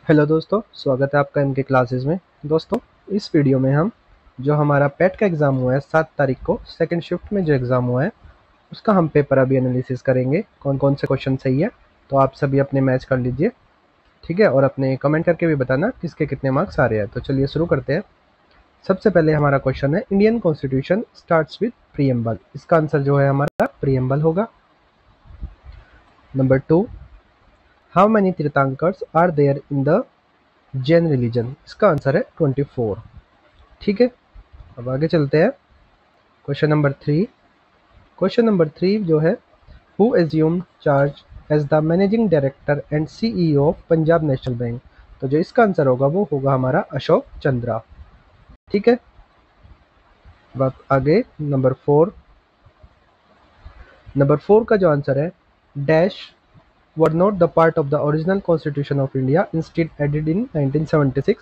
Hello दोस्तों, स्वागत है आपका इनके क्लासेस में। दोस्तों, इस वीडियो में हम जो हमारा पेट का एग्ज़ाम हुआ है 7 तारीख को, सेकंड शिफ्ट में जो एग्ज़ाम हुआ है उसका हम पेपर अभी एनालिसिस करेंगे, कौन कौन से क्वेश्चन सही है। तो आप सभी अपने मैच कर लीजिए, ठीक है, और अपने कमेंट करके भी बताना किसके कितने मार्क्स आ रहे हैं। तो चलिए शुरू करते हैं। सबसे पहले हमारा क्वेश्चन है, Indian constitution starts with preamble. इसका आंसर जो है हमारा प्रीएम्बल होगा। Number 2, how many tirthankars are there in the Jain religion. इसका आंसर है 24। ठीक है, अब आगे चलते हैं। क्वेश्चन नंबर 3, क्वेश्चन नंबर 3 जो है, who assumed charge as the managing director and CEO of Punjab National Bank. तो जो इसका आंसर होगा वो होगा हमारा अशोक चंद्रा। ठीक है, अब आगे नंबर 4, नंबर 4 का जो आंसर है, dash were not the part of the original constitution of India, instead added in 1976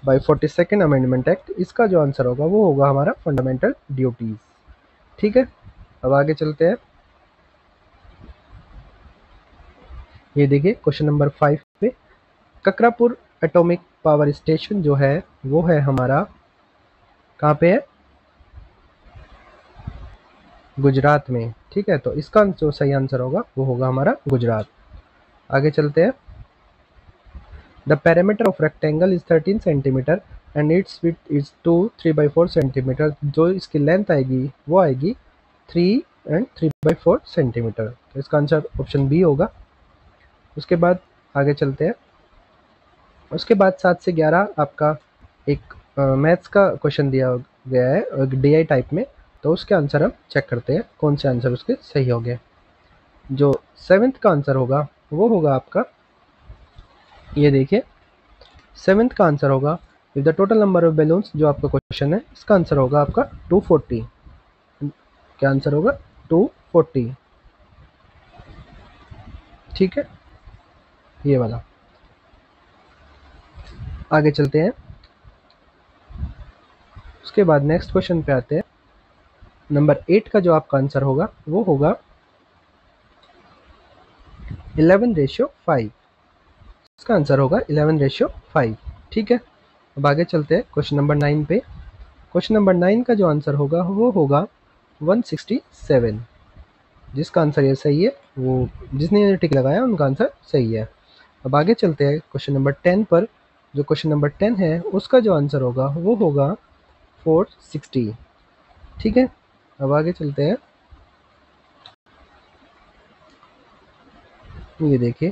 by 42nd amendment act. इसका जो आंसर होगा वो होगा हमारा फंडामेंटल ड्यूटीज। ठीक है, अब आगे चलते हैं। ये देखिए क्वेश्चन नंबर 5 पे, ककरापुर एटॉमिक पावर स्टेशन जो है वो है हमारा कहाँ पे है, गुजरात में। ठीक है, तो इसका जो सही आंसर होगा वो होगा हमारा गुजरात। आगे चलते हैं। The parameter of rectangle is 13 centimetre and it's width is 3/4 centimetre. जो इसकी लेंथ आएगी वो आएगी 3 एंड 3/4 सेंटीमीटर। तो इसका आंसर ऑप्शन बी होगा। उसके बाद आगे चलते हैं। उसके बाद 7 से 11 आपका एक मैथ्स का क्वेश्चन दिया गया है डीआई टाइप में। तो उसके आंसर हम चेक करते हैं कौन से आंसर उसके सही हो गए। जो 7th का आंसर होगा वो होगा आपका, ये देखिए 7th का आंसर होगा, if the total number of balloons, जो आपका क्वेश्चन है इसका आंसर होगा आपका 240। क्या आंसर होगा, 240। ठीक है, ये वाला। आगे चलते हैं। उसके बाद नेक्स्ट क्वेश्चन पे आते हैं। नंबर 8 का जो आपका आंसर होगा वो होगा 11:5। इसका आंसर होगा 11:5। ठीक है, अब आगे चलते हैं क्वेश्चन नंबर 9 पे। क्वेश्चन नंबर 9 का जो आंसर होगा वो होगा 167। जिसका आंसर ये सही है, वो जिसने टिक लगाया उनका आंसर सही है। अब आगे चलते हैं क्वेश्चन नंबर 10 पर। जो क्वेश्चन नंबर 10 है उसका जो आंसर होगा वो होगा 460। ठीक है, अब आगे चलते हैं। ये देखिए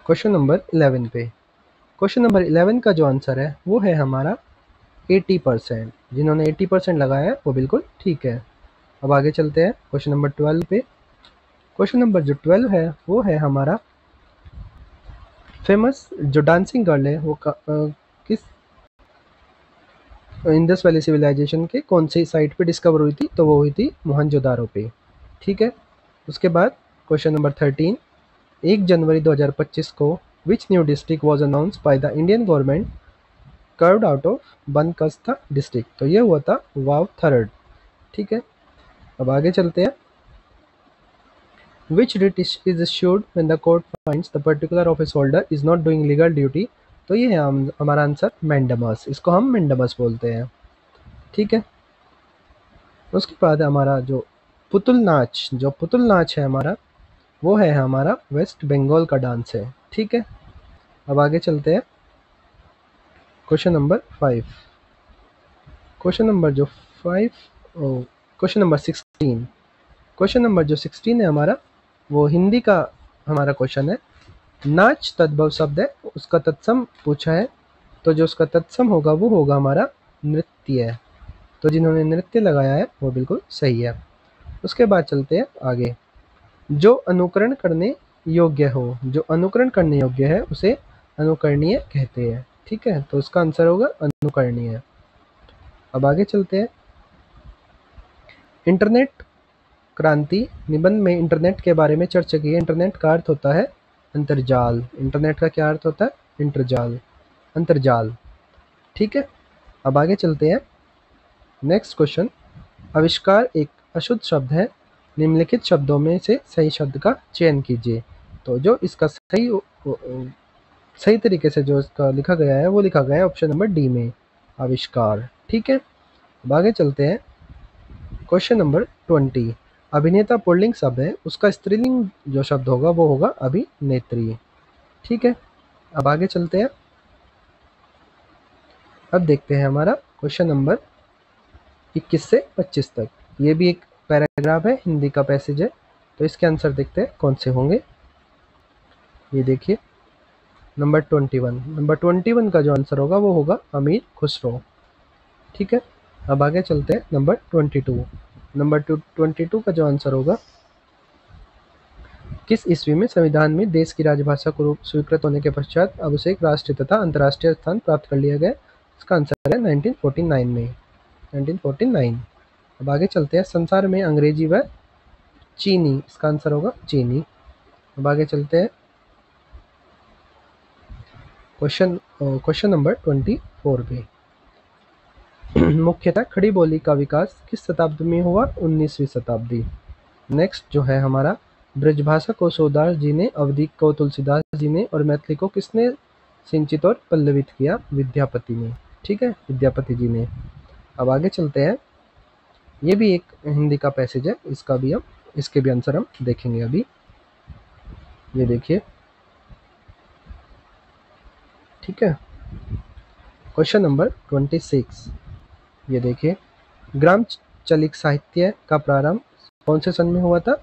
क्वेश्चन नंबर 11 पे। क्वेश्चन नंबर 11 का जो आंसर है वो है हमारा 80%। जिन्होंने 80% लगाया है वो बिल्कुल ठीक है। अब आगे चलते हैं क्वेश्चन नंबर 12 पे। क्वेश्चन नंबर जो 12 है वो है हमारा, फेमस जो डांसिंग गर्ल है वो किस इंडस वैली सिविलाइजेशन के कौन सी साइट पे डिस्कवर हुई थी। तो वो हुई थी मोहनजोदारो पे। ठीक है, उसके बाद क्वेश्चन नंबर 13, 1 जनवरी 2025 को which new district was announce by the Indian government carved out of Banaskantha district. तो ये हुआ था वाव थर्ड। ठीक है, अब आगे चलते हैं। Which writ is issued when the court finds the particular office holder is not doing legal duty. तो ये है हमारा आंसर मैंडामस। इसको हम मैंडामस बोलते हैं। ठीक है, उसके बाद हमारा जो पुतुल नाच है हमारा, वो है हमारा वेस्ट बंगाल का डांस है। ठीक है, अब आगे चलते हैं। क्वेश्चन नंबर 5, क्वेश्चन नंबर जो 5, क्वेश्चन नंबर 16, क्वेश्चन नंबर जो 16 है हमारा, वो हिंदी का हमारा क्वेश्चन है। नाच तद्भव शब्द है, उसका तत्सम पूछा है। तो जो उसका तत्सम होगा वो होगा हमारा नृत्य। तो जिन्होंने नृत्य लगाया है वो बिल्कुल सही है। उसके बाद चलते हैं आगे। जो अनुकरण करने योग्य हो, जो अनुकरण करने योग्य है उसे अनुकरणीय कहते हैं। ठीक है, तो उसका आंसर होगा अनुकरणीय। अब आगे चलते हैं। इंटरनेट क्रांति निबंध में इंटरनेट के बारे में चर्चा की है। इंटरनेट का अर्थ होता है अंतर्जाल। इंटरनेट का क्या अर्थ होता है, इंटरजाल, अंतर्जाल। ठीक है, अब आगे चलते हैं। नेक्स्ट क्वेश्चन, आविष्कार एक अशुद्ध शब्द है, निम्नलिखित शब्दों में से सही शब्द का चयन कीजिए। तो जो इसका सही तरीके से जो इसका लिखा गया है वो लिखा गया है ऑप्शन नंबर डी में, आविष्कार। ठीक है, अब आगे चलते हैं। क्वेश्चन नंबर 20, अभिनेता पुल्लिंग शब्द है, उसका स्त्रीलिंग जो शब्द होगा वो होगा अभिनेत्री। ठीक है, अब आगे चलते हैं। अब देखते हैं हमारा क्वेश्चन नंबर 21 से 25 तक। ये भी एक पैराग्राफ है, हिंदी का पैसेज है, तो इसके आंसर देखते हैं कौन से होंगे। ये देखिए नंबर 21 का जो आंसर होगा वो होगा अमीर खुसरो। ठीक है, अब आगे चलते हैं। नंबर 22 का जो आंसर होगा, किस ईस्वी में संविधान में देश की राजभाषा को रूप स्वीकृत होने के पश्चात अब उसे एक राष्ट्रीय तथा अंतर्राष्ट्रीय स्थान प्राप्त कर लिया गया? इसका आंसर है 1949 में, 1949। अब आगे चलते हैं। संसार में अंग्रेजी व चीनी, इसका आंसर होगा चीनी। अब आगे चलते हैं। क्वेश्चन नंबर 24 पे। मुख्यतः खड़ी बोली का विकास किस शताब्दी में हुआ? 19वीं शताब्दी। नेक्स्ट जो है हमारा, ब्रजभाषा को सूरदास जी ने, अवधी को तुलसीदास जी ने और मैथिली को किसने सिंचित और पल्लवित किया? विद्यापति ने। ठीक है, विद्यापति जी ने। अब आगे चलते हैं। ये भी एक हिंदी का पैसेज है, इसके भी आंसर हम देखेंगे अभी। ये देखिए, ठीक है। क्वेश्चन नंबर 26, ये देखिए, ग्राम चलिक साहित्य का प्रारंभ कौन से सन में हुआ था?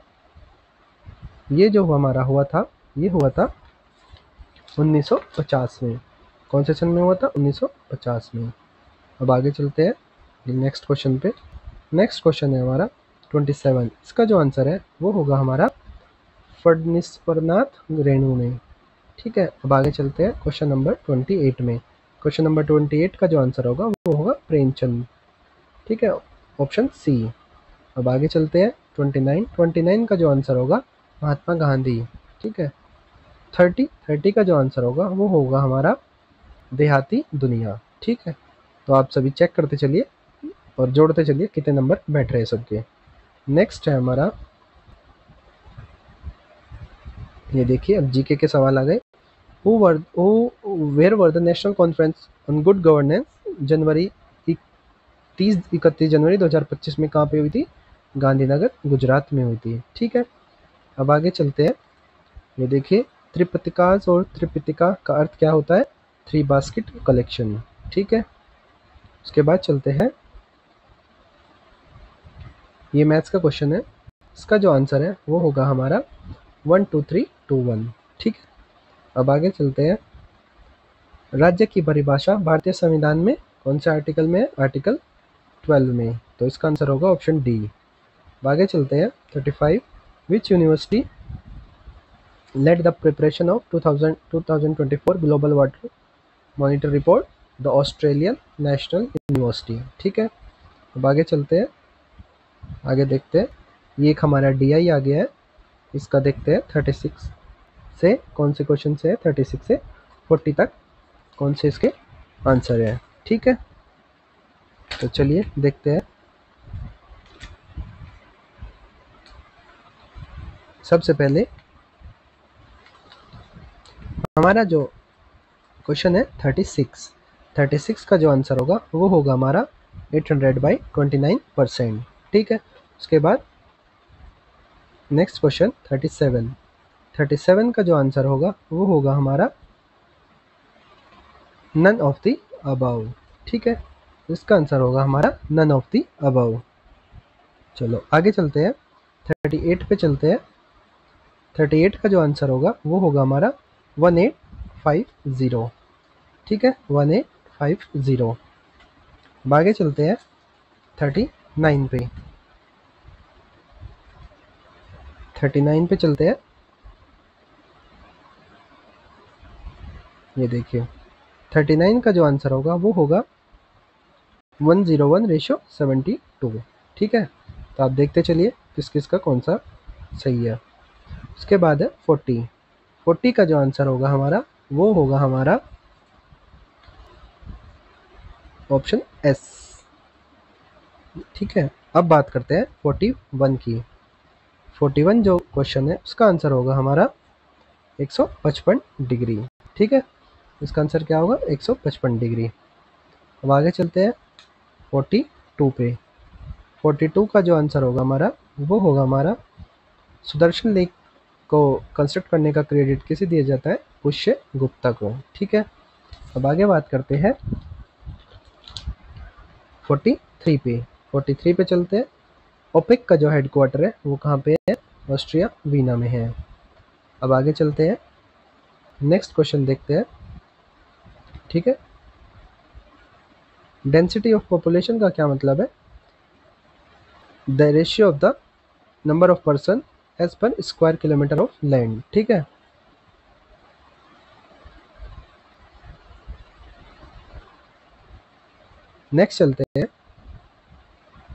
ये जो हमारा हुआ था, ये हुआ था 1950 में। कौन से सन में हुआ था? 1950 में। अब आगे चलते हैं नेक्स्ट क्वेश्चन पे। नेक्स्ट क्वेश्चन है हमारा 27। इसका जो आंसर है वो होगा हमारा फडनीश्वरनाथ रेणु में। ठीक है, अब आगे चलते हैं क्वेश्चन नंबर 28 में। क्वेश्चन नंबर 28 का जो आंसर होगा वो होगा प्रेमचंद। ठीक है, ऑप्शन सी। अब आगे चलते हैं 29 का जो आंसर होगा महात्मा गांधी। ठीक है, 30 का जो आंसर होगा वो होगा हमारा देहाती दुनिया। ठीक है, तो आप सभी चेक करते चलिए और जोड़ते चलिए कितने नंबर बैठ रहे हैं सबके। नेक्स्ट है हमारा, ये देखिए, अब जीके के सवाल आ गए। Where were the national conference on good governance जनवरी 31 जनवरी 2025 में कहाँ पे हुई थी? गांधीनगर, गुजरात में हुई थी। ठीक है, अब आगे चलते हैं। ये देखिए, त्रिपिटकास और त्रिपिटिका का अर्थ क्या होता है? Three basket collection. ठीक है, उसके बाद चलते हैं। ये मैथ्स का क्वेश्चन है, इसका जो आंसर है वो होगा हमारा 1 2 3 2 1। ठीक है, अब आगे चलते हैं। राज्य की परिभाषा भारतीय संविधान में कौन से आर्टिकल में है? आर्टिकल 12 में, तो इसका आंसर होगा ऑप्शन डी। अब आगे चलते हैं 35। Which university led the preparation of 2024 Global Water Monitor report? The Australian National University. ठीक है, अब आगे चलते हैं, आगे देखते हैं। ये एक हमारा DI आ गया है, इसका देखते हैं 36 से कौन से क्वेश्चन से है, 36 से 40 तक कौन से इसके आंसर है। ठीक है, तो चलिए देखते हैं। सबसे पहले हमारा जो क्वेश्चन है 36 का जो आंसर होगा वो होगा हमारा 800/29%। ठीक है, उसके बाद नेक्स्ट क्वेश्चन 37 का जो आंसर होगा वो होगा हमारा नन ऑफ द अबव। ठीक है, इसका आंसर होगा हमारा नन ऑफ द अबव। चलो आगे चलते हैं, 38 पे चलते हैं। 38 का जो आंसर होगा वो होगा हमारा 1850। ठीक है, 1850। अब आगे चलते हैं 39 पे। 39 पे चलते हैं। ये देखिए, 39 का जो आंसर होगा वो होगा 101:72। ठीक है, तो आप देखते चलिए किस किस का कौन सा सही है। उसके बाद है 40 का जो आंसर होगा हमारा वो होगा हमारा ऑप्शन एस। ठीक है, अब बात करते हैं 41 की। 41 जो क्वेश्चन है उसका आंसर होगा हमारा 155 डिग्री। ठीक है, इसका आंसर क्या होगा? 155 डिग्री। अब आगे चलते हैं 42 पे। 42 का जो आंसर होगा हमारा, वो होगा हमारा सुदर्शन लेक को कंस्ट्रक्ट करने का क्रेडिट किसे दिया जाता है? पुष्य गुप्ता को। ठीक है, अब आगे बात करते हैं 43 पे। 43 पे चलते हैं। ओपेक का जो हेडक्वार्टर है वो कहाँ पे है? ऑस्ट्रिया वीना में है। अब आगे चलते हैं, नेक्स्ट क्वेश्चन देखते हैं। ठीक है, डेंसिटी ऑफ पॉपुलेशन का क्या मतलब है? The ratio of the number of person as per square kilometre of land. ठीक है, नेक्स्ट चलते हैं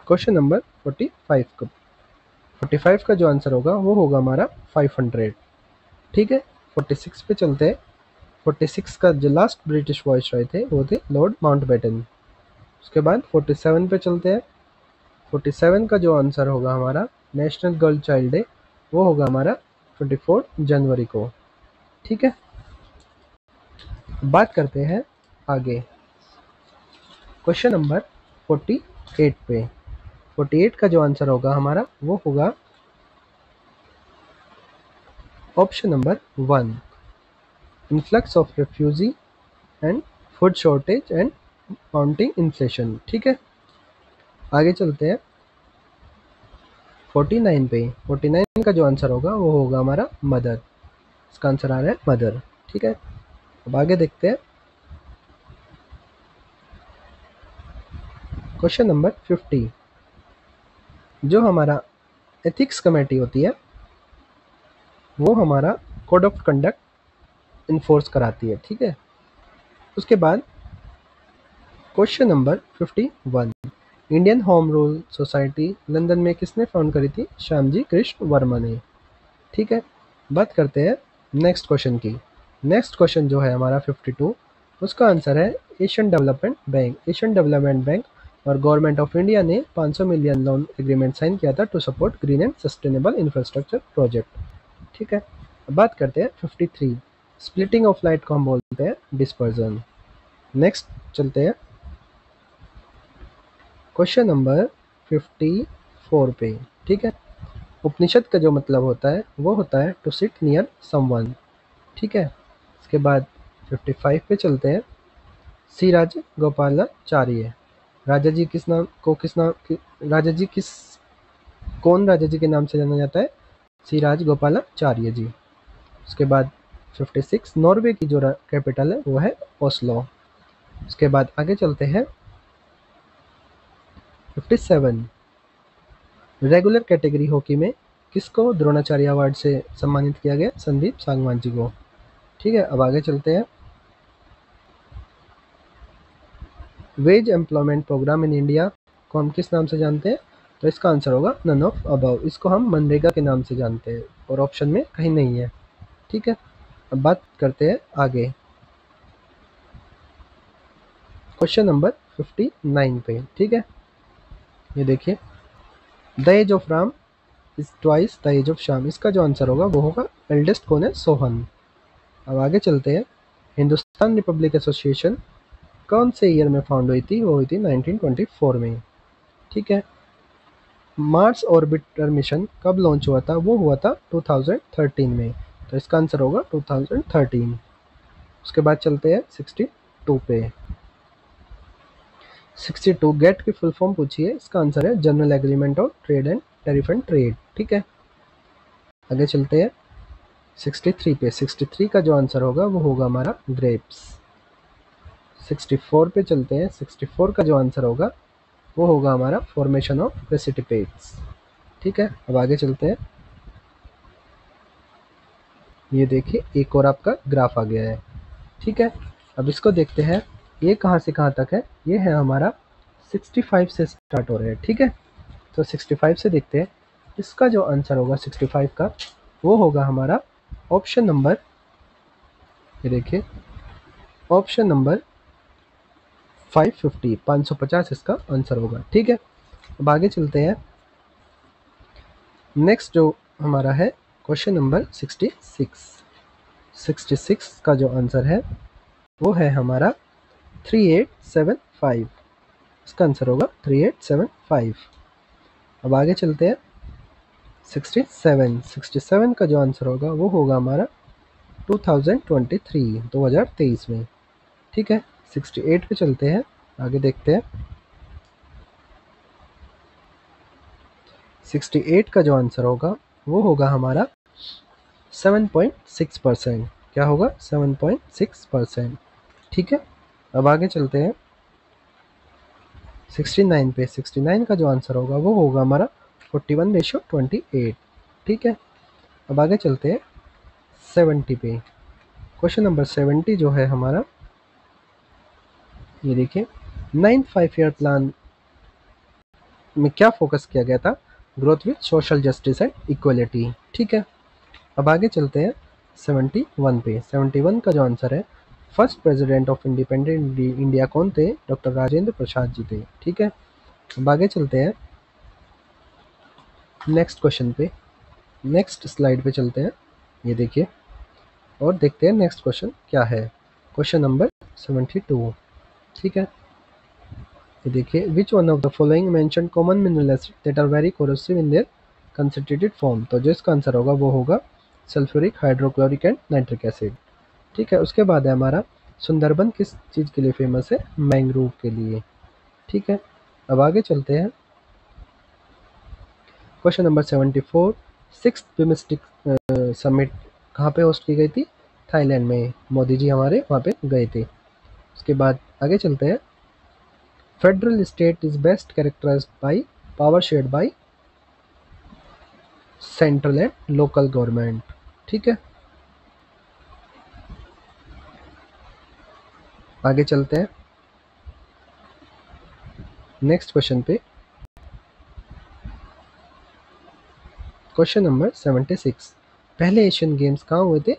क्वेश्चन नंबर 45 को। 45 का जो आंसर होगा वो होगा हमारा 500। ठीक है, 46 पे चलते हैं। 46 का जो लास्ट ब्रिटिश वॉइसरॉय थे वो थे लॉर्ड माउंटबेटन। उसके बाद 47 पे चलते हैं। 47 का जो आंसर होगा हमारा नेशनल गर्ल चाइल्ड डे, वो होगा हमारा 24 जनवरी को। ठीक है, बात करते हैं आगे क्वेश्चन नंबर 48 पे। 48 का जो आंसर होगा हमारा वो होगा option number 1, influx of refugee and food shortage and mounting inflation. ठीक है, आगे चलते हैं 49 पे। 49 का जो आंसर होगा वो होगा हमारा मदर। इसका आंसर आ रहा है मदर। ठीक है, अब आगे देखते हैं क्वेश्चन नंबर 50। जो हमारा एथिक्स कमेटी होती है वो हमारा कोड ऑफ कंडक्ट इन्फोर्स कराती है। ठीक है, उसके बाद question number 51, Indian home rule society London में किसने फाउंड करी थी? श्यामजी कृष्ण वर्मा ने। ठीक है, बात करते हैं नेक्स्ट क्वेश्चन की। नेक्स्ट क्वेश्चन जो है हमारा 52, उसका आंसर है Asian Development Bank. Asian Development Bank और गवर्नमेंट ऑफ इंडिया ने 500 मिलियन लोन एग्रीमेंट साइन किया था to support green and sustainable infrastructure project. ठीक है, अब बात करते हैं 53, स्प्लिटिंग ऑफ लाइट को हम बोलते हैं डिस्पर्जन। नेक्स्ट चलते हैं क्वेश्चन नंबर 54 पे। ठीक है, उपनिषद का जो मतलब होता है वो होता है टू सिट नियर समवन। ठीक है, इसके बाद 55 पे चलते हैं। सी राज गोपालाचार्य, राजा जी किस नाम को किस नाम राजा जी किस कौन राजा जी के नाम से जाना जाता है? सी राज गोपालाचार्य जी। उसके बाद 56, नॉर्वे की जो कैपिटल है वो है ओस्लो। उसके बाद आगे चलते हैं 57, रेगुलर कैटेगरी हॉकी में किसको द्रोणाचार्य अवार्ड से सम्मानित किया गया? संदीप सांगवान जी को। ठीक है, अब आगे चलते हैं। Wage employment programme in India को हम किस नाम से जानते हैं? तो इसका आंसर होगा नन ऑफ अबव। इसको हम मनरेगा के नाम से जानते हैं और ऑप्शन में कहीं नहीं है। ठीक है, अब बात करते हैं आगे क्वेश्चन नंबर 59 पे। ठीक है, ये देखिए, the age of Ram is twice the age of Shyam. इसका जो आंसर होगा वो होगा एल्डेस्ट कौन है? सोहन। अब आगे चलते हैं, हिंदुस्तान रिपब्लिक एसोसिएशन कौन से ईयर में फाउंड हुई थी? वो हुई थी 1924 में। ठीक है, मार्स ऑर्बिटर मिशन कब लॉन्च हुआ था? वो हुआ था 2013 में। तो इसका आंसर होगा 2013। उसके बाद चलते हैं 62 पे। 62, गेट की फुल फॉर्म पूछिए। इसका आंसर है general agreement of trade and tariff and trade. ठीक है, आगे चलते हैं 63 पे। 63 का जो आंसर होगा वो होगा हमारा ग्रेप्स। 64 पे चलते हैं। 64 का जो आंसर होगा वो होगा हमारा फॉर्मेशन ऑफ प्रेसिपिटेट्स। ठीक है, अब आगे चलते हैं। ये देखिए, एक और आपका ग्राफ आ गया है। ठीक है, अब इसको देखते हैं, ये कहाँ से कहाँ तक है? ये है हमारा 65 से स्टार्ट हो रहा है। ठीक है, तो 65 से देखते हैं। इसका जो आंसर होगा 65 का वो होगा हमारा ऑप्शन नंबर, ये देखिए, ऑप्शन नंबर 550, 550 इसका आंसर होगा। ठीक है, अब आगे चलते हैं। नेक्स्ट जो हमारा है क्वेश्चन नंबर 66। 66 का जो आंसर है वो है हमारा 3875। इसका आंसर होगा 3875। अब आगे चलते हैं। 67 का जो आंसर होगा वो होगा हमारा 2023 में। ठीक है, 68 पे चलते हैं, आगे देखते हैं। 68 का जो आंसर होगा वो होगा हमारा 7.6%। क्या होगा? 7.6%। ठीक है, अब आगे चलते हैं 69 पे। 69 का जो आंसर होगा वो होगा हमारा 41:28। ठीक है, अब आगे चलते हैं 70 पे। क्वेश्चन नंबर 70 जो है हमारा, ये देखिए, 9th 5 ईयर प्लान में क्या फोकस किया गया था? Growth with social justice and equality. ठीक है, अब आगे चलते हैं 71 पे। 71 का जो आंसर है, first president of independent India कौन थे? डॉक्टर राजेंद्र प्रसाद जी थे। ठीक है, अब आगे चलते हैं नेक्स्ट क्वेश्चन पे, नेक्स्ट स्लाइड पे चलते हैं। ये देखिए और देखते हैं नेक्स्ट क्वेश्चन क्या है। Question number 72। ठीक है, ये देखिए, which one of the following mention common mineral acid that are very corrosive in their concentrated form. तो जो इसका आंसर होगा वो होगा sulphuric, hydrochloric and nitric acid. ठीक है, उसके बाद है हमारा सुंदरबन किस चीज़ के लिए फेमस है? मैंग्रोव के लिए। ठीक है, अब आगे चलते हैं। Question number 74। सिक्स्थ बिम्स्टिक समिट कहाँ पे होस्ट की गई थी? थाईलैंड में। मोदी जी हमारे वहाँ पे गए थे। उसके बाद आगे चलते हैं। Federal state is best characterised by power shared by central and local government. ठीक है, आगे चलते हैं नेक्स्ट क्वेश्चन पे। Question number 76। पहले एशियन गेम्स कहाँ हुए थे?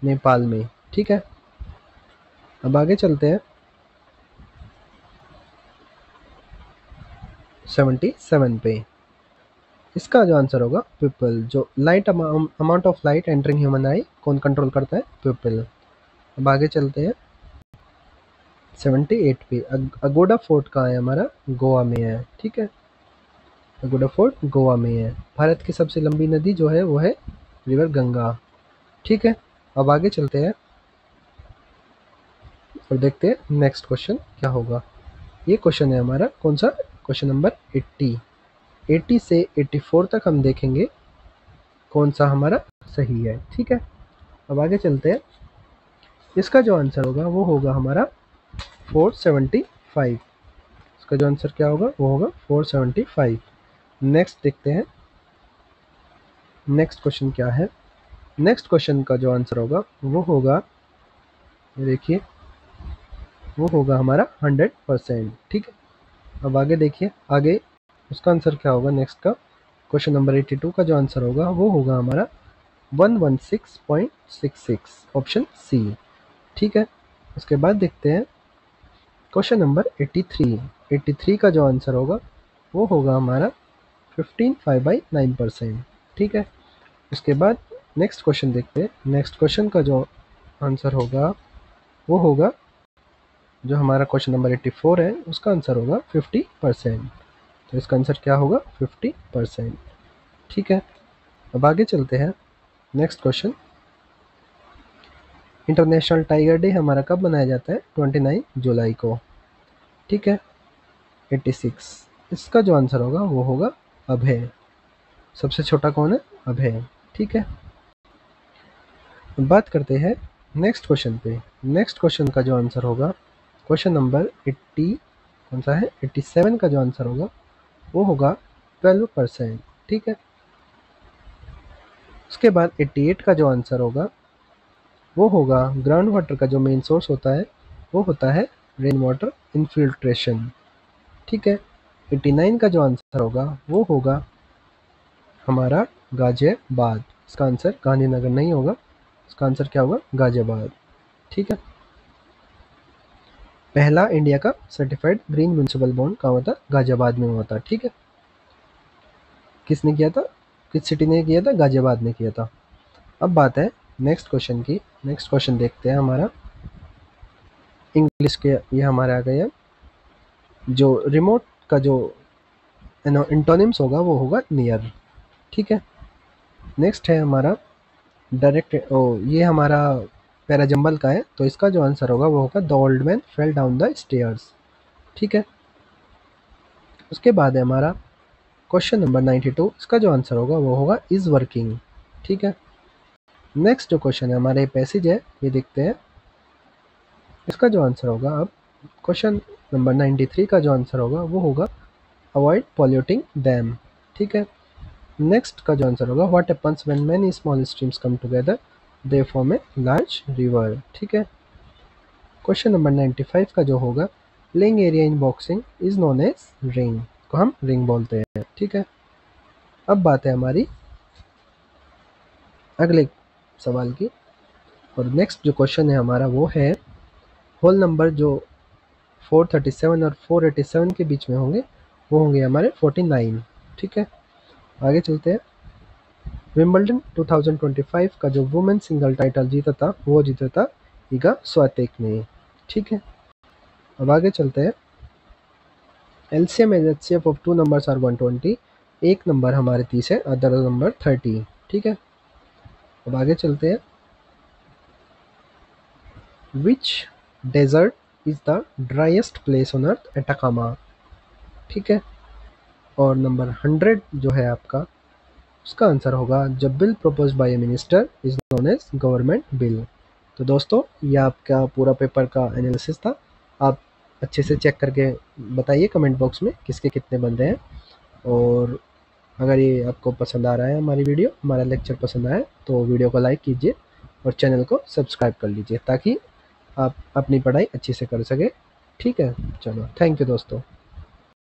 नेपाल में। ठीक है, अब आगे चलते हैं 77 पे। इसका जो आंसर होगा पीपल। जो light amount of light entering human आई कौन कंट्रोल करता है? पीपल। अब आगे चलते हैं 78 पे। अगोडा फोर्ट कहाँ है हमारा? गोवा में है। ठीक है, अगोडा फोर्ट गोवा में है। भारत की सबसे लंबी नदी जो है वो है रिवर गंगा। ठीक है, अब आगे चलते हैं और देखते हैं नेक्स्ट क्वेश्चन क्या होगा। ये क्वेश्चन है हमारा कौन सा? Question number 80। 80 से 84 तक हम देखेंगे कौन सा हमारा सही है। ठीक है, अब आगे चलते हैं। इसका जो आंसर होगा वो होगा हमारा 475। इसका जो आंसर क्या होगा वो होगा 475। नेक्स्ट देखते हैं नेक्स्ट क्वेश्चन क्या है। नेक्स्ट क्वेश्चन का जो आंसर होगा वो होगा, ये देखिए, वो होगा हमारा 100%। ठीक है, अब आगे देखिए, आगे उसका आंसर क्या होगा नेक्स्ट का। क्वेश्चन नंबर 82 का जो आंसर होगा वो होगा हमारा 116.66, ऑप्शन सी। ठीक है, उसके बाद देखते हैं क्वेश्चन नंबर 83। 83 का जो आंसर होगा वो होगा हमारा 15.5/9%। ठीक है, उसके बाद नेक्स्ट क्वेश्चन देखते हैं। नेक्स्ट क्वेश्चन का जो आंसर होगा वो होगा, जो हमारा क्वेश्चन नंबर 84 है उसका आंसर होगा 50%। तो इसका आंसर क्या होगा? 50%। ठीक है, अब आगे चलते हैं next question. International tiger day हमारा कब मनाया जाता है? 29 जुलाई को। ठीक है, 86। इसका जो आंसर होगा वो होगा अभय। सबसे छोटा कौन है? अभय। ठीक है, अब बात करते हैं नेक्स्ट क्वेश्चन पे। नेक्स्ट क्वेश्चन का जो आंसर होगा, क्वेश्चन नंबर 80 कौन सा है? 87 का जो आंसर होगा वो होगा 12%। ठीक है, उसके बाद 88 का जो आंसर होगा वो होगा, ग्राउंड वाटर का जो मेन सोर्स होता है वो होता है रेन वाटर इन्फिल्ट्रेशन। ठीक है, 89 का जो आंसर होगा वो होगा हमारा गाजियाबाद। इसका आंसर गांधीनगर नहीं होगा, इसका आंसर क्या होगा? गाजियाबाद। ठीक है, पहला इंडिया का सर्टिफाइड ग्रीन म्युनिसिपल बॉन्ड कहाँ हुआ था? गाजियाबाद में हुआ था। ठीक है, किसने किया था? किस सिटी ने किया था? गाजियाबाद ने किया था। अब बात है नेक्स्ट क्वेश्चन देखते हैं हमारा इंग्लिश के। ये हमारा आ गया जो रिमोट का जो इंटोनिम्स होगा वो होगा नियर। ठीक है। नेक्स्ट है हमारा डायरेक्ट ये हमारा पैराजंबल का है, तो इसका जो आंसर होगा वो होगा the old man fell down the stairs. ठीक है। उसके बाद है हमारा क्वेश्चन नंबर 92, इसका जो आंसर होगा वो होगा इज वर्किंग। ठीक है। नेक्स्ट जो क्वेश्चन है हमारे पैसेज है, ये देखते हैं इसका जो आंसर होगा। अब क्वेश्चन नंबर 93 का जो आंसर होगा वो होगा अवॉइड पॉल्यूटिंग डैम। ठीक है। नेक्स्ट का जो आंसर होगा what happens when many small streams come together they form a large river. ठीक है। क्वेश्चन नंबर 95 का जो होगा playing area in boxing is known as ring, को हम रिंग बोलते हैं। ठीक है। अब बात है हमारी अगले सवाल की, और नेक्स्ट जो क्वेश्चन है हमारा वो है होल नंबर जो 437 और 487 के बीच में होंगे वो होंगे हमारे 49। ठीक है। आगे चलते हैं। विंबलडन 2025 का जो वुमेन सिंगल टाइटल जीता था वो जीता था इगा स्वातेक ने। ठीक है। अब आगे चलते हैं। LCM and HCF of two numbers are 120। एक नंबर हमारे 30 है, अदर नंबर 30। ठीक है। अब आगे चलते हैं। Which desert is the driest place on earth? Atacama. ठीक है। और नंबर 100 जो है आपका, उसका आंसर होगा जब bill propose by a minister is known as government bill. तो दोस्तों ये आपका पूरा पेपर का एनालिसिस था। आप अच्छे से चेक करके बताइए कमेंट बॉक्स में किसके कितने बन रहे हैं। और अगर ये आपको पसंद आ रहा है हमारी वीडियो, हमारा लेक्चर पसंद आए तो वीडियो को लाइक कीजिए और चैनल को सब्सक्राइब कर लीजिए ताकि आप अपनी पढ़ाई अच्छे से कर सके। ठीक है। चलो, थैंक यू दोस्तों।